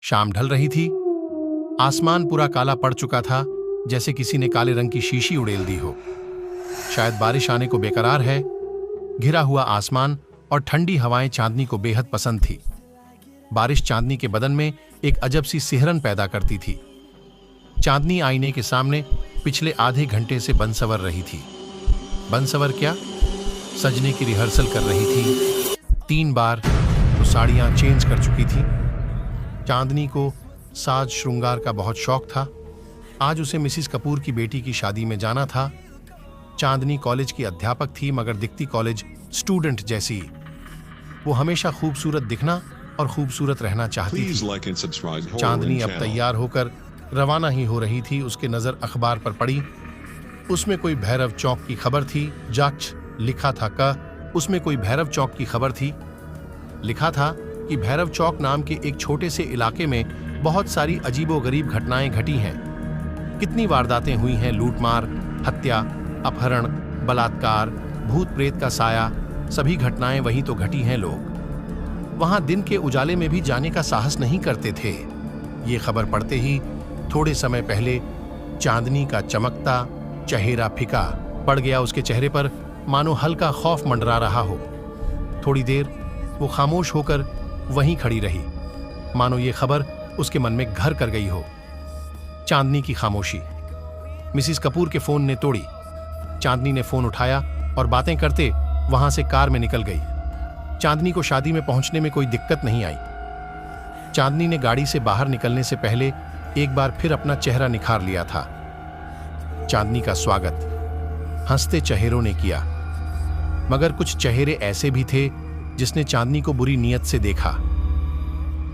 शाम ढल रही थी। आसमान पूरा काला पड़ चुका था, जैसे किसी ने काले रंग की शीशी उड़ेल दी हो। शायद बारिश आने को बेकरार है। घिरा हुआ आसमान और ठंडी हवाएं चांदनी को बेहद पसंद थी। बारिश चांदनी के बदन में एक अजब सी सिहरन पैदा करती थी। चांदनी आईने के सामने पिछले आधे घंटे से बनसवर रही थी। बनसवर क्या, सजने की रिहर्सल कर रही थी। 3 बार वो साड़ियां चेंज कर चुकी थी। चांदनी को साज श्रृंगार का बहुत शौक था। आज उसे मिसिस कपूर की बेटी की शादी में जाना था। चांदनी कॉलेज की अध्यापक थी, मगर दिखती कॉलेज स्टूडेंट जैसी। वो हमेशा खूबसूरत दिखना और खूबसूरत रहना चाहती थी। चांदनी अब तैयार होकर रवाना ही हो रही थी। उसके नजर अखबार पर पड़ी। उसमें कोई भैरव चौक की खबर थी। जाक्ष लिखा था क उसमें कोई भैरव चौक की खबर थी। लिखा था कि भैरव चौक नाम के एक छोटे से इलाके में बहुत सारी अजीबोगरीब घटनाएं घटी हैं। कितनी वारदातें हुई हैं, लूटमार, हत्या, अपहरण, बलात्कार, भूत प्रेत का साया, सभी घटनाएं वहीं तो घटी हैं। लोग वहां दिन के उजाले में भी जाने का साहस नहीं करते थे। ये खबर पढ़ते ही थोड़े समय पहले चांदनी का चमकता चेहरा फीका पड़ गया। उसके चेहरे पर मानो हल्का खौफ मंडरा रहा हो। थोड़ी देर वो खामोश होकर वहीं खड़ी रही, मानो ये खबर उसके मन में घर कर गई हो। चांदनी की खामोशी मिसिस कपूर के फोन ने तोड़ी। चांदनी ने फोन उठाया और बातें करते वहां से कार में निकल गई। चांदनी को शादी में पहुंचने में कोई दिक्कत नहीं आई। चांदनी ने गाड़ी से बाहर निकलने से पहले एक बार फिर अपना चेहरा निखार लिया था। चांदनी का स्वागत हंसते चेहरों ने किया, मगर कुछ चेहरे ऐसे भी थे जिसने चांदनी को बुरी नीयत से देखा।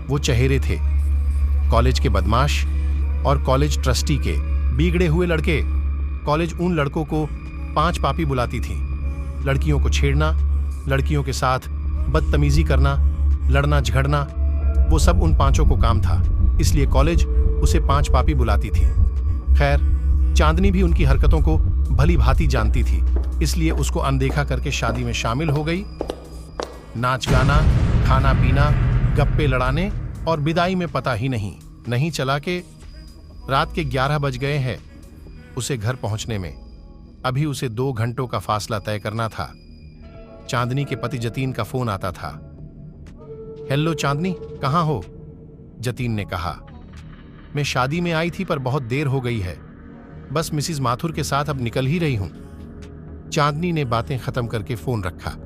वो चेहरे थे कॉलेज के बदमाश और कॉलेज ट्रस्टी के बिगड़े हुए लड़के। कॉलेज उन लड़कों को 5 पापी बुलाती थी। लड़कियों को छेड़ना, लड़कियों के साथ बदतमीजी करना, लड़ना झगड़ना, वो सब उन 5 को काम था। इसलिए कॉलेज उसे 5 पापी बुलाती थी। खैर, चांदनी भी उनकी हरकतों को भली भांति जानती थी, इसलिए उसको अनदेखा करके शादी में शामिल हो गई। नाच गाना, खाना पीना, गप्पे लड़ाने और विदाई में पता ही नहीं चला कि रात के 11 बज गए हैं उसे घर पहुंचने में। अभी उसे 2 घंटों का फासला तय करना था। चांदनी के पति जतीन का फोन आता था। हेलो चांदनी, कहाँ हो? जतीन ने कहा, मैं शादी में आई थी पर बहुत देर हो गई है। बस मिसिस माथुर के साथ अब निकल ही रही हूं। चांदनी ने बातें खत्म करके फोन रखा।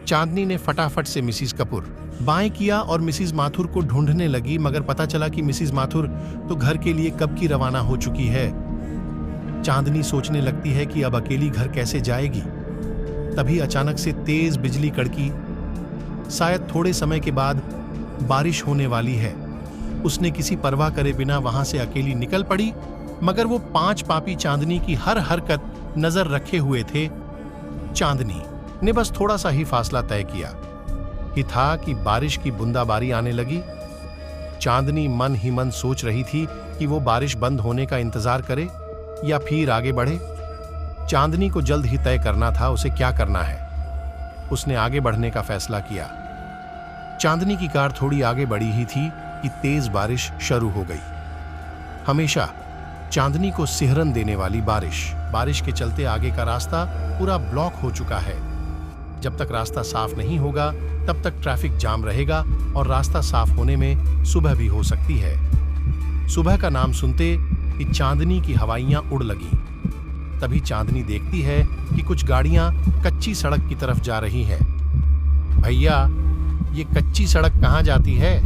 चांदनी ने फटाफट से मिसिस कपूर बाएं किया और मिसिस माथुर को ढूंढने लगी, मगर पता चला कि मिसिस माथुर तो घर के लिए कब की रवाना हो चुकी है। चांदनी सोचने लगती है कि अब अकेली घर कैसे जाएगी। तभी अचानक से तेज बिजली कड़की। शायद थोड़े समय के बाद बारिश होने वाली है। उसने किसी परवाह करे बिना वहां से अकेली निकल पड़ी, मगर वो 5 पापी चांदनी की हर हरकत नजर रखे हुए थे। चांदनी ने बस थोड़ा सा ही फासला तय किया ही था कि बारिश की बूंदाबारी आने लगी। चांदनी मन ही मन सोच रही थी कि वो बारिश बंद होने का इंतजार करे या फिर आगे बढ़े। चांदनी को जल्द ही तय करना था उसे क्या करना है। उसने आगे बढ़ने का फैसला किया। चांदनी की कार थोड़ी आगे बढ़ी ही थी कि तेज बारिश शुरू हो गई। हमेशा चांदनी को सिहरन देने वाली बारिश के चलते आगे का रास्ता पूरा ब्लॉक हो चुका है। जब तक रास्ता साफ नहीं होगा तब तक ट्रैफिक जाम रहेगा और रास्ता साफ होने में सुबह भी हो सकती है। सुबह का नाम सुनते ही चांदनी की हवाइयां उड़ लगी। तभी चांदनी देखती है कि कुछ गाड़ियां कच्ची सड़क की तरफ जा रही हैं। भैया, ये कच्ची सड़क कहाँ जाती है?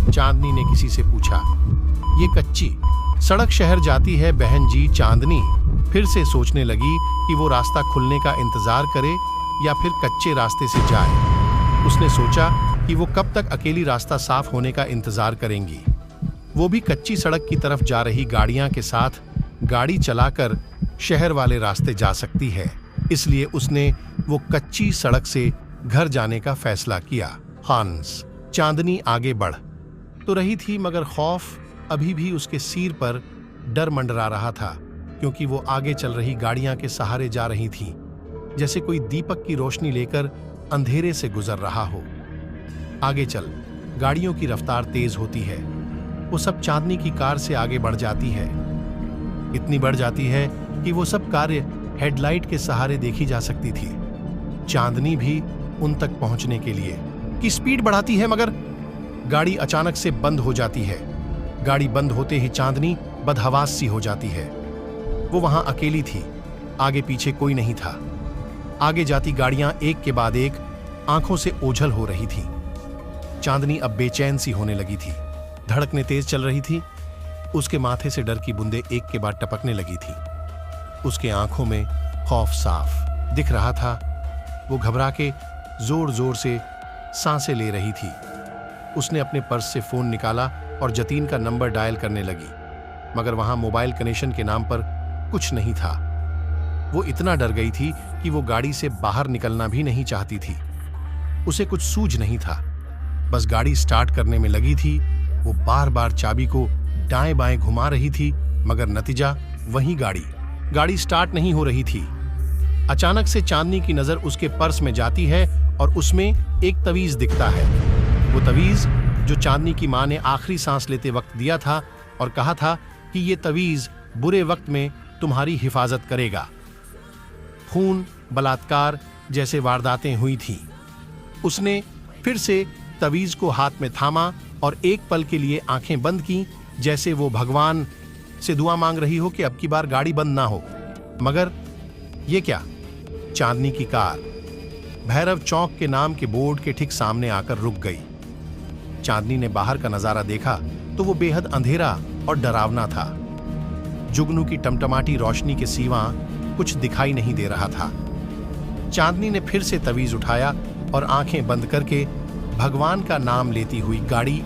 चांदनी ने किसी से पूछा। ये कच्ची सड़क शहर जाती है बहन जी। चांदनी फिर से सोचने लगी कि वो रास्ता खुलने का इंतजार करे या फिर कच्चे रास्ते से जाए। उसने सोचा कि वो कब तक अकेली रास्ता साफ होने का इंतजार करेंगी। वो भी कच्ची सड़क की तरफ जा रही गाड़ियां के साथ गाड़ी चलाकर शहर वाले रास्ते जा सकती है, इसलिए उसने वो कच्ची सड़क से घर जाने का फैसला किया। हंस चांदनी आगे बढ़ तो रही थी, मगर खौफ अभी भी उसके सिर पर डर मंडरा रहा था, क्योंकि वो आगे चल रही गाड़ियां के सहारे जा रही थी, जैसे कोई दीपक की रोशनी लेकर अंधेरे से गुजर रहा हो। आगे चल, गाड़ियों की रफ्तार तेज होती है। वो सब चांदनी की कार से आगे बढ़ जाती है। इतनी बढ़ जाती है कि वो सब कारें हेडलाइट के सहारे देखी जा सकती थी। चांदनी भी उन तक पहुंचने के लिए की स्पीड बढ़ाती है, मगर गाड़ी अचानक से बंद हो जाती है। गाड़ी बंद होते ही चांदनी बदहवास सी हो जाती है। वो वहां अकेली थी, आगे पीछे कोई नहीं था। आगे जाती गाड़ियां एक के बाद एक आंखों से ओझल हो रही थी। चांदनी अब बेचैन सी होने लगी थी। धड़कनें तेज चल रही थी। उसके माथे से डर की बूंदें एक के बाद टपकने लगी थी। उसके आंखों में खौफ साफ दिख रहा था। वो घबरा के जोर जोर से सांसें ले रही थी। उसने अपने पर्स से फोन निकाला और जतीन का नंबर डायल करने लगी, मगर वहां मोबाइल कनेक्शन के नाम पर कुछ नहीं था। वो इतना डर गई थी कि वो गाड़ी से बाहर निकलना भी नहीं चाहती थी। उसे कुछ सूझ नहीं था। बस गाड़ी स्टार्ट करने में लगी थी। वो बार बार चाबी को दाएं बाएं घुमा रही थी, मगर नतीजा वही गाड़ी स्टार्ट नहीं हो रही थी। अचानक से चांदनी की नजर उसके पर्स में जाती है और उसमें एक तवीज दिखता है। वो तवीज जो चांदनी की मां ने आखिरी सांस लेते वक्त दिया था और कहा था कि ये तवीज बुरे वक्त में तुम्हारी हिफाजत करेगा। खून, बलात्कार जैसे वारदातें हुई थीं। उसने फिर से तवीज को हाथ में थामा और एक पल के लिए आंखें बंद की, जैसे वो भगवान से दुआ मांग रही हो कि अब की बार गाड़ी बंद ना हो। मगर ये क्या? चांदनी की कार भैरव चौक के नाम के बोर्ड के ठीक सामने आकर रुक गई। चांदनी ने बाहर का नजारा देखा तो वो बेहद अंधेरा और डरावना था। जुगनू की टमटमाटी रोशनी के सिवा कुछ दिखाई नहीं दे रहा था। चांदनी ने फिर से तवीज उठाया और आंखें बंद करके भगवान का नाम लेती हुई गाड़ी